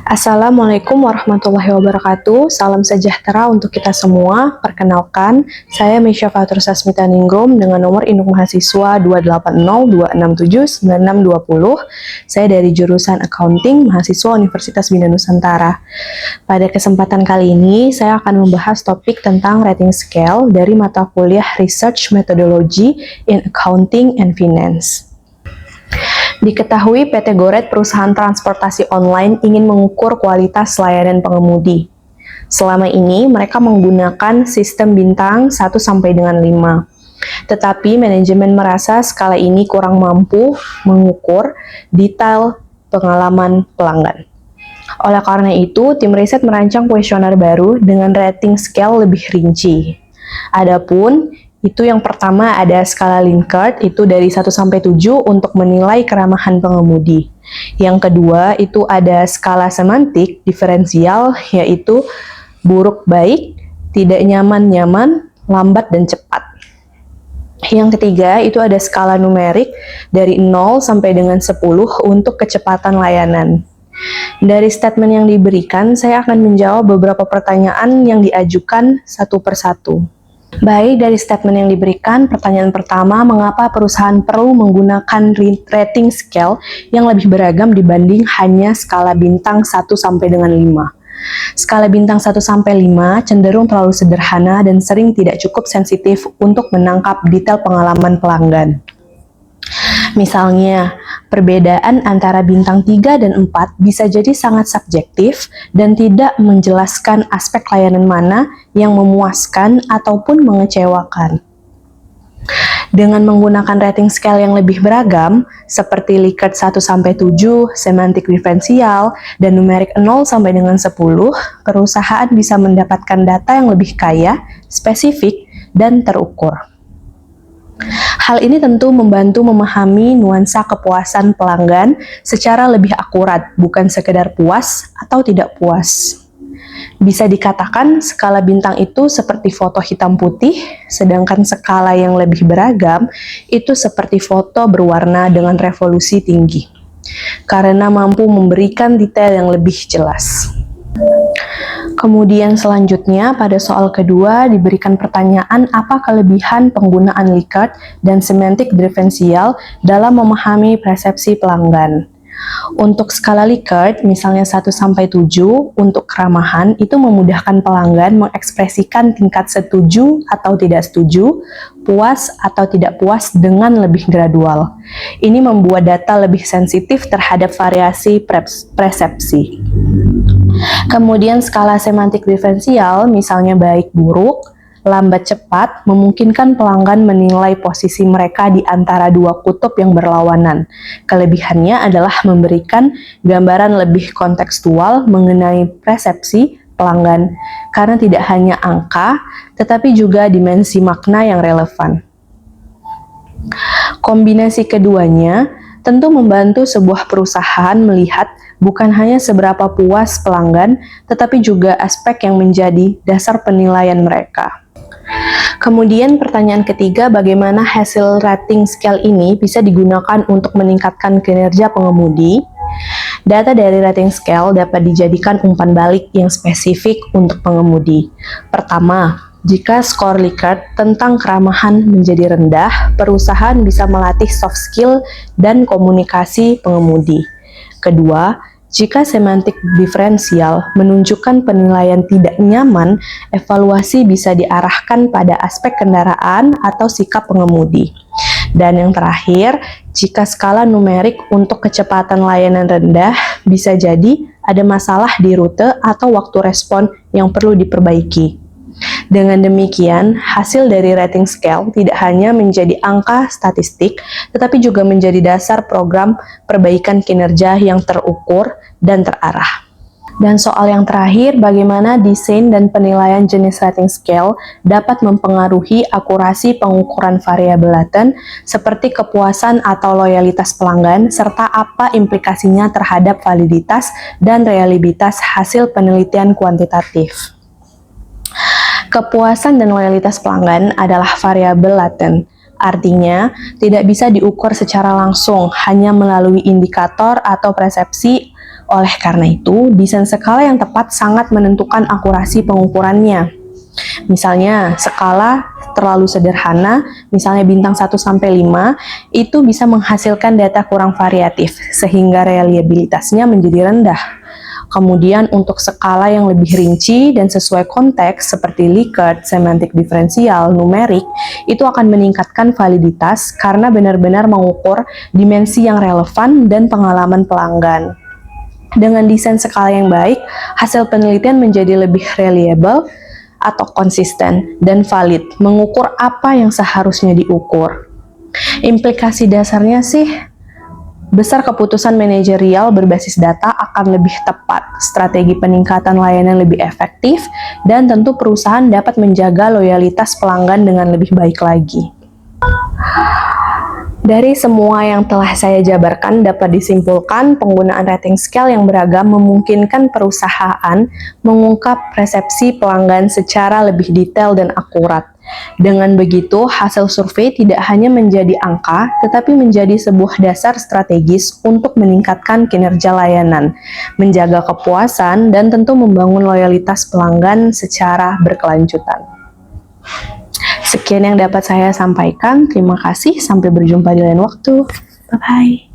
Assalamualaikum warahmatullahi wabarakatuh. Salam sejahtera untuk kita semua. Perkenalkan, saya Misha Fatur Sasmita Ningrum dengan nomor induk mahasiswa 28028679620. Saya dari jurusan Accounting, mahasiswa Universitas Bina Nusantara. Pada kesempatan kali ini, saya akan membahas topik tentang rating scale dari mata kuliah Research Methodology in Accounting and Finance. Diketahui PT Goret, perusahaan transportasi online, ingin mengukur kualitas layanan pengemudi. Selama ini, mereka menggunakan sistem bintang 1 sampai dengan 5. Tetapi manajemen merasa skala ini kurang mampu mengukur detail pengalaman pelanggan. Oleh karena itu, tim riset merancang kuesioner baru dengan rating scale lebih rinci. Adapun itu yang pertama ada skala Likert, itu dari 1 sampai 7 untuk menilai keramahan pengemudi. Yang kedua itu ada skala semantik diferensial, yaitu buruk baik, tidak nyaman, lambat dan cepat. Yang ketiga itu ada skala numerik dari 0 sampai dengan 10 untuk kecepatan layanan. Dari statement yang diberikan, saya akan menjawab beberapa pertanyaan yang diajukan satu persatu. Baik, dari statement yang diberikan, pertanyaan pertama, mengapa perusahaan perlu menggunakan rating scale yang lebih beragam dibanding hanya skala bintang 1 sampai dengan 5? Skala bintang 1 sampai 5 cenderung terlalu sederhana dan sering tidak cukup sensitif untuk menangkap detail pengalaman pelanggan. Misalnya, perbedaan antara bintang 3 dan 4 bisa jadi sangat subjektif dan tidak menjelaskan aspek layanan mana yang memuaskan ataupun mengecewakan. Dengan menggunakan rating scale yang lebih beragam, seperti Likert 1 sampai 7, semantik diferensial, dan numerik 0 sampai dengan 10, perusahaan bisa mendapatkan data yang lebih kaya, spesifik, dan terukur. Hal ini tentu membantu memahami nuansa kepuasan pelanggan secara lebih akurat, bukan sekedar puas atau tidak puas. Bisa dikatakan skala bintang itu seperti foto hitam putih, sedangkan skala yang lebih beragam itu seperti foto berwarna dengan resolusi tinggi, karena mampu memberikan detail yang lebih jelas. Kemudian selanjutnya pada soal kedua diberikan pertanyaan apa kelebihan penggunaan Likert dan semantik diferensial dalam memahami persepsi pelanggan. Untuk skala Likert, misalnya 1 sampai 7 untuk keramahan, itu memudahkan pelanggan mengekspresikan tingkat setuju atau tidak setuju, puas atau tidak puas dengan lebih gradual. Ini membuat data lebih sensitif terhadap variasi persepsi. Kemudian skala semantik diferensial, misalnya baik buruk, lambat cepat, memungkinkan pelanggan menilai posisi mereka di antara dua kutub yang berlawanan. Kelebihannya adalah memberikan gambaran lebih kontekstual mengenai persepsi pelanggan, karena tidak hanya angka, tetapi juga dimensi makna yang relevan. Kombinasi keduanya tentu membantu sebuah perusahaan melihat bukan hanya seberapa puas pelanggan, tetapi juga aspek yang menjadi dasar penilaian mereka. Kemudian pertanyaan ketiga, bagaimana hasil rating scale ini bisa digunakan untuk meningkatkan kinerja pengemudi? Data dari rating scale dapat dijadikan umpan balik yang spesifik untuk pengemudi. Pertama, jika skor Likert tentang keramahan menjadi rendah, perusahaan bisa melatih soft skill dan komunikasi pengemudi. Kedua, jika semantik diferensial menunjukkan penilaian tidak nyaman, evaluasi bisa diarahkan pada aspek kendaraan atau sikap pengemudi. Dan yang terakhir, jika skala numerik untuk kecepatan layanan rendah, bisa jadi ada masalah di rute atau waktu respon yang perlu diperbaiki. Dengan demikian, hasil dari rating scale tidak hanya menjadi angka statistik, tetapi juga menjadi dasar program perbaikan kinerja yang terukur dan terarah. Dan soal yang terakhir, bagaimana desain dan penilaian jenis rating scale dapat mempengaruhi akurasi pengukuran variabel laten seperti kepuasan atau loyalitas pelanggan, serta apa implikasinya terhadap validitas dan reliabilitas hasil penelitian kuantitatif. Kepuasan dan loyalitas pelanggan adalah variabel laten. Artinya, tidak bisa diukur secara langsung, hanya melalui indikator atau persepsi Oleh karena itu, desain skala yang tepat sangat menentukan akurasi pengukurannya. Misalnya, skala terlalu sederhana, misalnya bintang 1-5, itu bisa menghasilkan data kurang variatif, sehingga reliabilitasnya menjadi rendah. Kemudian untuk skala yang lebih rinci dan sesuai konteks seperti Likert, semantik diferensial, numerik, itu akan meningkatkan validitas karena benar-benar mengukur dimensi yang relevan dan pengalaman pelanggan. Dengan desain skala yang baik, hasil penelitian menjadi lebih reliable atau konsisten dan valid, mengukur apa yang seharusnya diukur. Implikasi dasarnya sih, besar keputusan manajerial berbasis data akan lebih tepat, strategi peningkatan layanan lebih efektif, dan tentu perusahaan dapat menjaga loyalitas pelanggan dengan lebih baik lagi. Dari semua yang telah saya jabarkan dapat disimpulkan penggunaan rating scale yang beragam memungkinkan perusahaan mengungkap persepsi pelanggan secara lebih detail dan akurat. Dengan begitu, hasil survei tidak hanya menjadi angka, tetapi menjadi sebuah dasar strategis untuk meningkatkan kinerja layanan, menjaga kepuasan, dan tentu membangun loyalitas pelanggan secara berkelanjutan. Sekian yang dapat saya sampaikan. Terima kasih. Sampai berjumpa di lain waktu. Bye-bye.